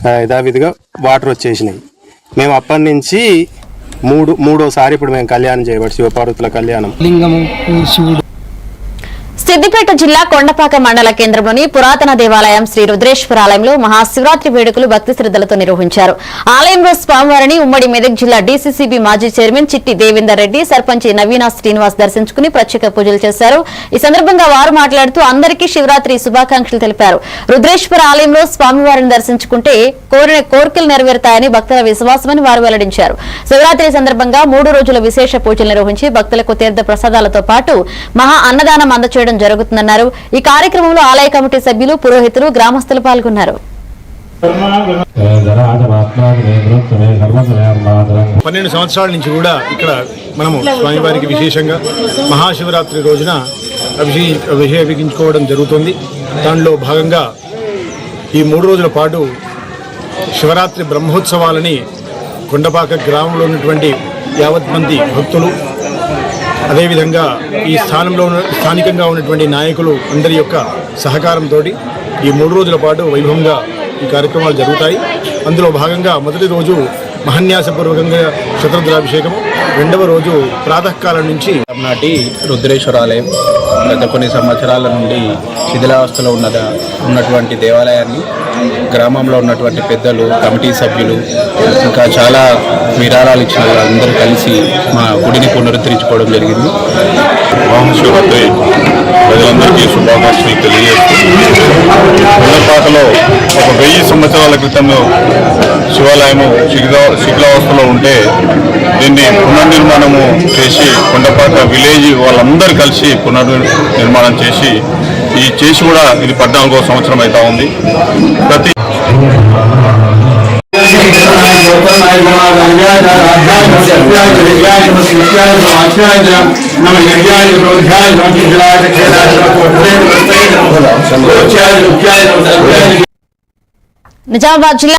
యథావిధిగా వాటర్ వచ్చేసినాయి. మేము అప్పటి నుంచి మూడోసారి ఇప్పుడు మేము కళ్యాణం చేయబడి శివపార్వతుల కళ్యాణం. లింగము శివుడు. సిద్దిపేట జిల్లా కొండపాక మండల కేంద్రంలోని పురాతన దేవాలయం శ్రీ రుద్రేశ్వర ఆలయంలో మహాశివరాత్రి వేడుకలు భక్తి శ్రద్ధలతో నిర్వహించారు. ఆలయంలో స్వామివారిని ఉమ్మడి మెదక్ జిల్లా డీసీసీబీ మాజీ చైర్మన్ చిట్టి దేవేందర్ రెడ్డి, సర్పంచ్ నవీనా శ్రీనివాస్ దర్శించుకుని ప్రత్యేక పూజలు చేశారు. ఈ సందర్భంగా వారు మాట్లాడుతూ అందరికీ శివరాత్రి శుభాకాంక్షలు తెలిపారు. రుద్రేశ్వర ఆలయంలో స్వామివారిని దర్శించుకుంటే కోరిన కోరికలు నెరవేరుతాయని భక్తుల విశ్వాసమని వారు వెల్లడించారు. శివరాత్రి సందర్భంగా 3 రోజుల విశేష పూజలు నిర్వహించి భక్తులకు తీర్థ ప్రసాదాలతో పాటు మహా అన్నదానం అందచేయడం జరుగుతుందన్నారు. ఈ కార్యక్రమంలో ఆలయ కమిటీ సభ్యులు, పురోహితులు, గ్రామస్తులు పాల్గొన్నారు. 12 సంవత్సరాల నుంచి కూడా ఇక్కడ మనము స్వామివారికి విశేషంగా మహాశివరాత్రి రోజున అభిషేకించుకోవడం జరుగుతుంది. దానిలో భాగంగా ఈ 3 రోజుల పాటు శివరాత్రి బ్రహ్మోత్సవాలని కొండపాక గ్రామంలో ఉన్నటువంటి యావత్ మంది భక్తులు, అదేవిధంగా ఈ స్థానికంగా ఉన్నటువంటి నాయకులు అందరి యొక్క సహకారంతో ఈ 3 రోజుల పాటు వైభవంగా ఈ కార్యక్రమాలు జరుగుతాయి. అందులో భాగంగా మొదటి రోజు మహాన్యాసపూర్వకంగా శతరుద్రాభిషేకము, 2వ రోజు ప్రాతకాలం నుంచి నాటి రుద్రేశ్వర ఆలయం గత కొన్ని సంవత్సరాల నుండి శిథిలావస్థలో ఉన్నటువంటి దేవాలయాన్ని గ్రామంలో ఉన్నటువంటి పెద్దలు, కమిటీ సభ్యులు, ఇంకా చాలా విరాళాలు ఇచ్చిన వాళ్ళందరూ కలిసి మా గుడిని పునరుద్ధరించుకోవడం జరిగింది. మహాశివరాత్రి ప్రజలందరికీ శుభాకాంక్షలు తెలియజేస్తూ, కొండపాకలో ఒక 1000 సంవత్సరాల క్రితంలో శివాలయము శిథిలావస్థలో ఉంటే దీన్ని పునర్నిర్మాణము చేసి కొండపాక విలేజ్ వాళ్ళందరూ కలిసి పునర్నిర్మాణం చేసి కూడా ఇది 14వ సంవత్సరం అవుతా ఉంది. ప్రతి నిజామాబాద్ జిల్లా